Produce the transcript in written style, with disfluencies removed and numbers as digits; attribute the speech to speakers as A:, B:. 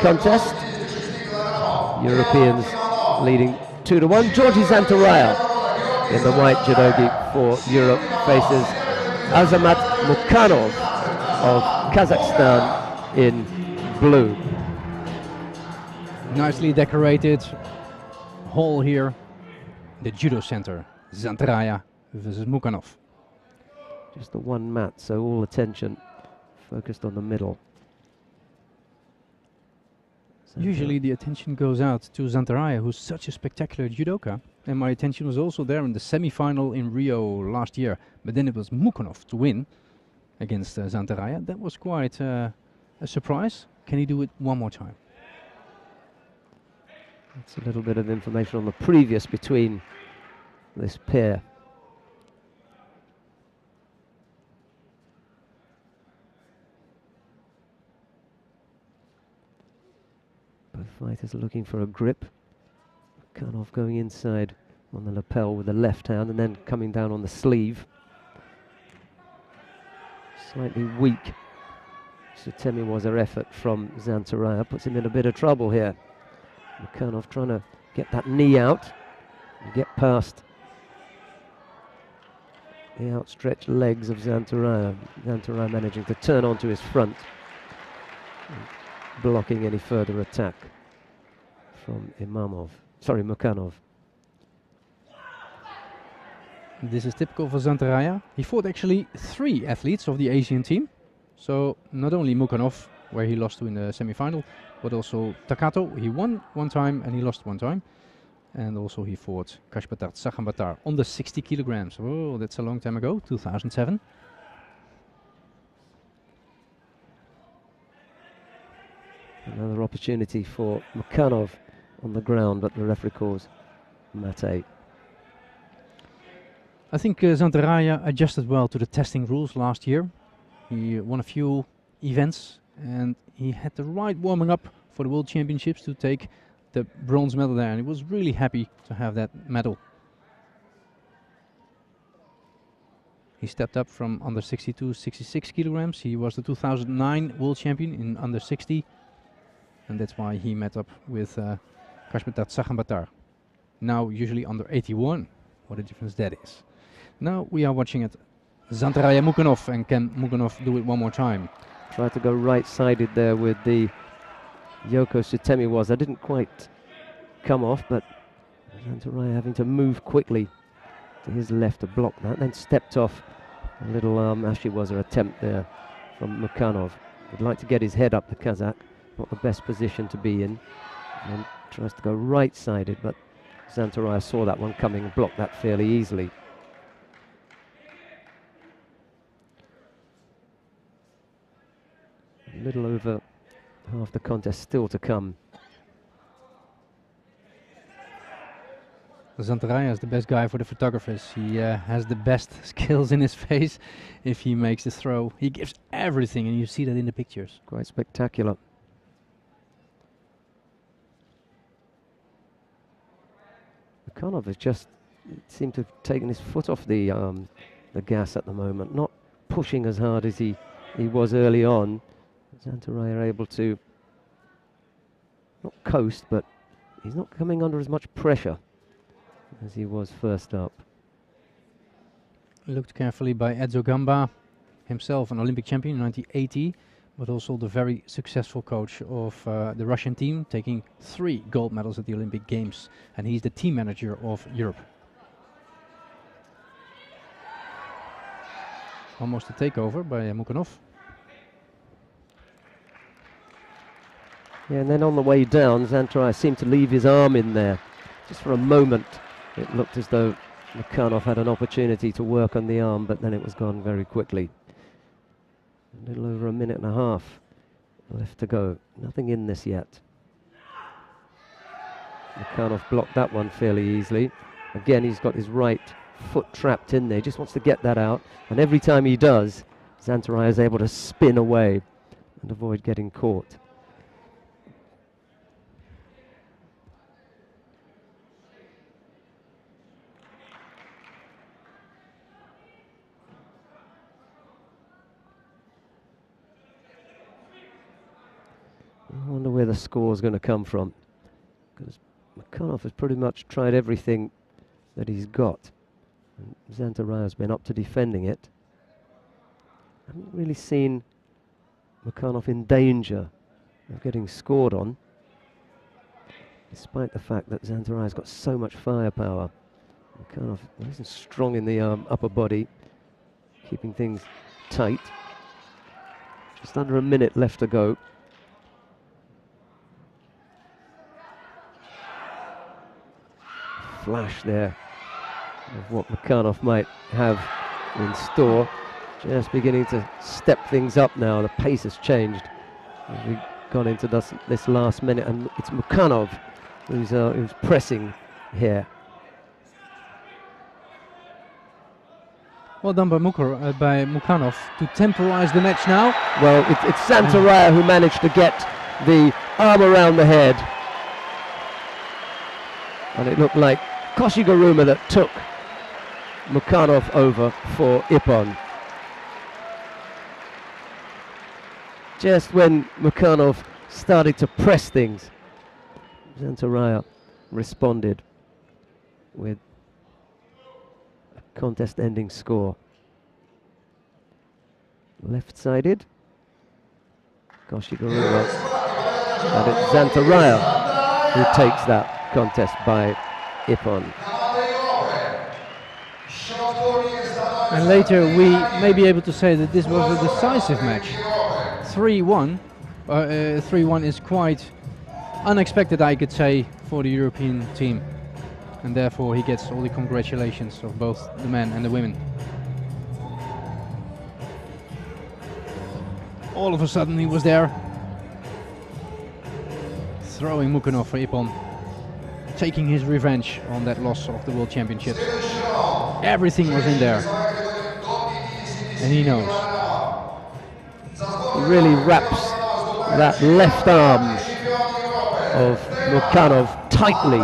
A: contest. Europeans leading 2-1. Georgii Zantaraya in the white judogi for Europe faces Azamат Mukanov of Kazakhstan in blue.
B: Nicely decorated hall here, the judo center. Zantaraya versus Mukanov.
A: Just the one mat, so all attention focused on the middle.
B: Usually the attention goes out to Zantaraya, who's such a spectacular judoka. And my attention was also there in the semi-final in Rio last year. But then it was Mukhanov to win against Zantaraya. That was quite a surprise. Can he do it one more time?
A: That's a little bit of information on the previous between this pair. Both fighters looking for a grip. Mukhanov going inside on the lapel with the left hand and then coming down on the sleeve. Slightly weak Sutemiwaza effort from Zantaraya puts him in a bit of trouble here. Mukhanov trying to get that knee out and get past the outstretched legs of Zantaraya. Zantaraya managing to turn onto his front, blocking any further attack from Mukhanov.
B: This is typical for Zantaraya. He fought actually 3 athletes of the Asian team. So not only Mukhanov, where he lost to in the semi-final, but also Takato. He won one time and he lost one time. And also he fought Kashbatar Tsagambatar on the 60 kilograms. Oh, that's a long time ago, 2007.
A: Another opportunity for Mukhanov on the ground, but the referee calls mate.
B: I think Zantaraya adjusted well to the testing rules last year. He won a few events and he had the right warming up for the World Championships to take the bronze medal there, and he was really happy to have that medal. He stepped up from under 60 to 66 kilograms. He was the 2009 world champion in under 60, and that's why he met up with Kashbatar Tsagambatar. Now usually under 81. What a difference that is. Now we are watching it. Zantaraya Mukhanov, and can Mukhanov do it one more time?
A: Tried to go right-sided there with the Yoko Sutemiwaza. Didn't quite come off, but Zantaraya having to move quickly to his left to block that. Then stepped off a little Ashiwaza attempt there from Mukhanov. Would like to get his head up, the Kazakh. Not the best position to be in. And tries to go right-sided, but Zantaraya saw that one coming and blocked that fairly easily. A little over half the contest still to come.
B: Zantaraya is the best guy for the photographers. He has the best skills in his face if he makes the throw. He gives everything, and you see that in the pictures.
A: Quite spectacular. Mukhanov has just seemed to have taken his foot off the gas at the moment, not pushing as hard as he was early on. Zantaraya able to not coast, but he's not coming under as much pressure as he was first up.
B: Looked carefully by Edzo Gamba, himself an Olympic champion in 1980, but also the very successful coach of the Russian team, taking 3 gold medals at the Olympic Games, and he's the team manager of Europe. Almost a takeover by Mukhanov.
A: Yeah, and then on the way down, Zantaraya seemed to leave his arm in there. Just for a moment, it looked as though Mukhanov had an opportunity to work on the arm, but then it was gone very quickly. A little over a minute and a half left to go. Nothing in this yet. Mukhanov blocked that one fairly easily. Again, he's got his right foot trapped in there. He just wants to get that out. And every time he does, Zantaraya is able to spin away and avoid getting caught. wonder where the score is going to come from, because Mukhanov has pretty much tried everything that he's got. And Zantaraya's has been up to defending it. I haven't really seen Mukhanov in danger of getting scored on, despite the fact that Zantaraya's got so much firepower. Mukhanov isn't strong in the upper body, keeping things tight. Just under a minute left to go. Flash there of what Mukhanov might have in store. Just beginning to step things up now. The pace has changed as we got into this last minute, and it's Mukhanov who's pressing here.
B: Well done by Mukhanov to temporize the match now.
A: Well, it's Zantaraya who managed to get the arm around the head, and it looked like Koshiguruma that took Mukhanov over for Ippon. Just when Mukhanov started to press things, Zantaraya responded with a contest-ending score. Left-sided, Koshiguruma, and it's Zantaraya who takes that contest by Ippon.
B: And later we may be able to say that this was a decisive match. 3-1. 3-1 is quite unexpected, I could say, for the European team. And therefore he gets all the congratulations of both the men and the women. All of a sudden he was there, throwing Mukhanov for Ippon, taking his revenge on that loss of the World Championships. Everything was in there, and he knows.
A: He really wraps that left arm of Mukhanov tightly